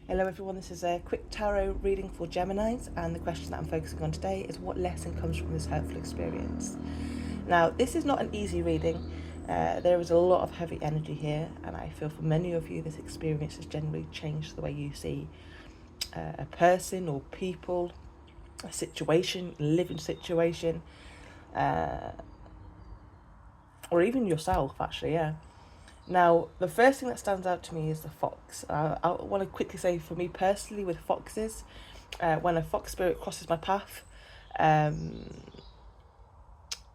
Hello everyone, this is a quick tarot reading for Geminis, and the question that I'm focusing on today is what lesson comes from this hurtful experience. Now, this is not an easy reading. There is a lot of heavy energy here, and I feel for many of you this experience has generally changed the way you see a person or people, a situation, living situation, or even yourself actually, yeah. Now, the first thing that stands out to me is the fox. I want to quickly say, for me personally, with foxes, when a fox spirit crosses my path,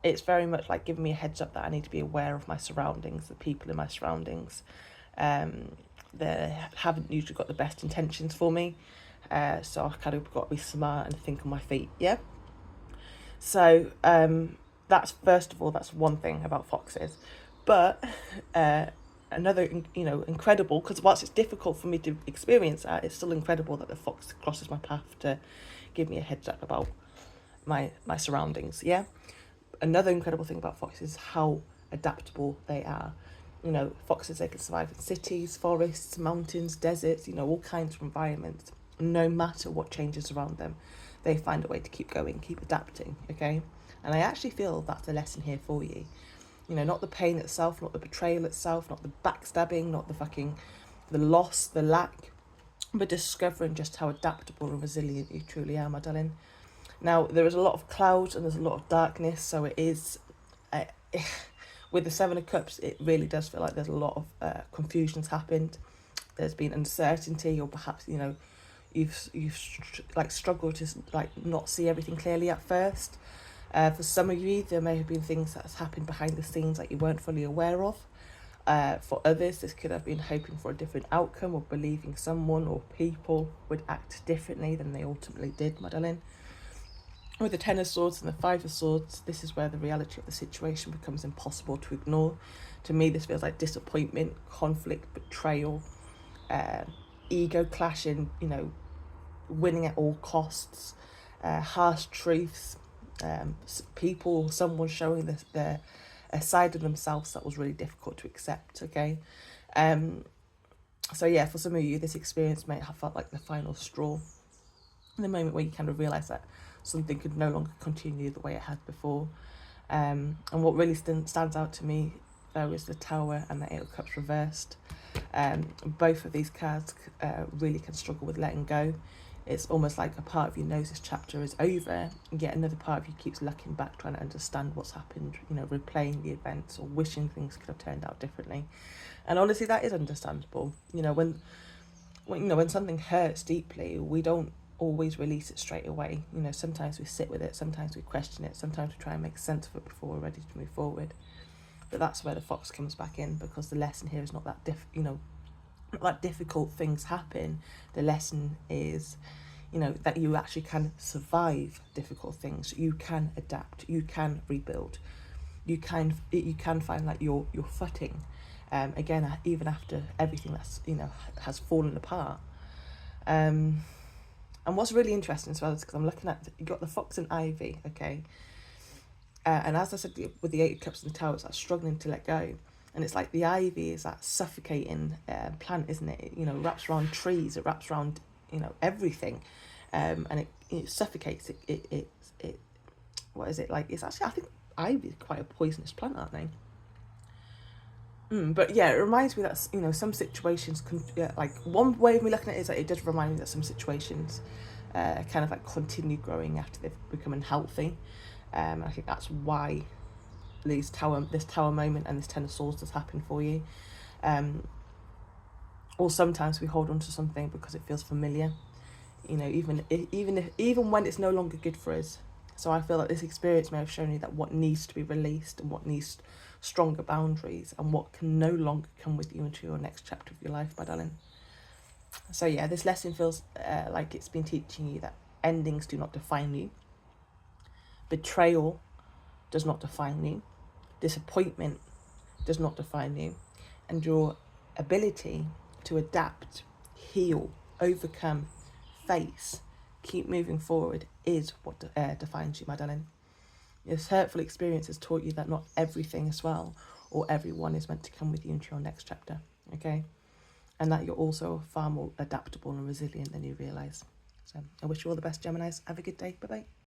it's very much like giving me a heads up that I need to be aware of my surroundings, the people in my surroundings. They haven't usually got the best intentions for me, so I've kind of got to be smart and think on my feet, yeah? So that's, first of all, that's one thing about foxes. But another, incredible, because whilst it's difficult for me to experience that, it's still incredible that the fox crosses my path to give me a heads up about my surroundings, yeah? Another incredible thing about foxes is how adaptable they are. Foxes, they can survive in cities, forests, mountains, deserts, all kinds of environments. No matter what changes around them, they find a way to keep going, keep adapting, okay? And I actually feel that's a lesson here for you. Not the pain itself, not the betrayal itself, not the backstabbing, not the loss, the lack, but discovering just how adaptable and resilient you truly are, my darling. Now, there is a lot of clouds and there's a lot of darkness, so it is, with the Seven of Cups, it really does feel like there's a lot of confusion's happened. There's been uncertainty, or perhaps, you've struggled to not see everything clearly at first. For some of you, there may have been things that has happened behind the scenes that you weren't fully aware of. For others, this could have been hoping for a different outcome, or believing someone or people would act differently than they ultimately did, my darling. With the Ten of Swords and the Five of Swords, this is where the reality of the situation becomes impossible to ignore. To me, this feels like disappointment, conflict, betrayal, ego clashing, winning at all costs, harsh truths, people, someone showing a side of themselves that was really difficult to accept, okay? So yeah, for some of you, this experience may have felt like the final straw, the moment where you kind of realise that something could no longer continue the way it had before. And what really stands out to me, though, is the Tower and the Eight of Cups reversed. Both of these cards really can struggle with letting go. It's almost like a part of you knows this chapter is over, and yet another part of you keeps looking back, trying to understand what's happened, replaying the events or wishing things could have turned out differently. And honestly, that is understandable. When something hurts deeply, we don't always release it straight away. Sometimes we sit with it, sometimes we question it, sometimes we try and make sense of it before we're ready to move forward. But that's where the fox comes back in, because the lesson here is not that not that difficult things happen. The lesson is, that you actually can survive difficult things. You can adapt. You can rebuild. You can find like your footing. Again, even after everything that's has fallen apart. And what's really interesting as well is because I'm looking at, you got the fox and ivy, okay. And as I said, with the Eight of Cups and the Tower, it's like struggling to let go. And it's like the ivy is that suffocating plant, isn't it? It wraps around trees, it wraps around, everything. And it suffocates. It what is it like? It's actually, I think ivy is quite a poisonous plant, aren't they? But yeah, it reminds me that, some situations can, like, one way of me looking at it is that it does remind me that some situations kind of like continue growing after they've become unhealthy. I think that's why this tower moment and this Ten of Swords has happened for you. Or sometimes we hold on to something because it feels familiar, even when it's no longer good for us. So I feel like this experience may have shown you that what needs to be released and what needs stronger boundaries and what can no longer come with you into your next chapter of your life, my darling. So yeah, this lesson feels like it's been teaching you that endings do not define you. Betrayal does not define you. Disappointment does not define you. And your ability to adapt, heal, overcome, face, keep moving forward is what defines you, my darling. This hurtful experience has taught you that not everything as well, or everyone is meant to come with you into your next chapter, okay? and that you're also far more adaptable and resilient than you realise. So I wish you all the best, Geminis. Have a good day. Bye-bye.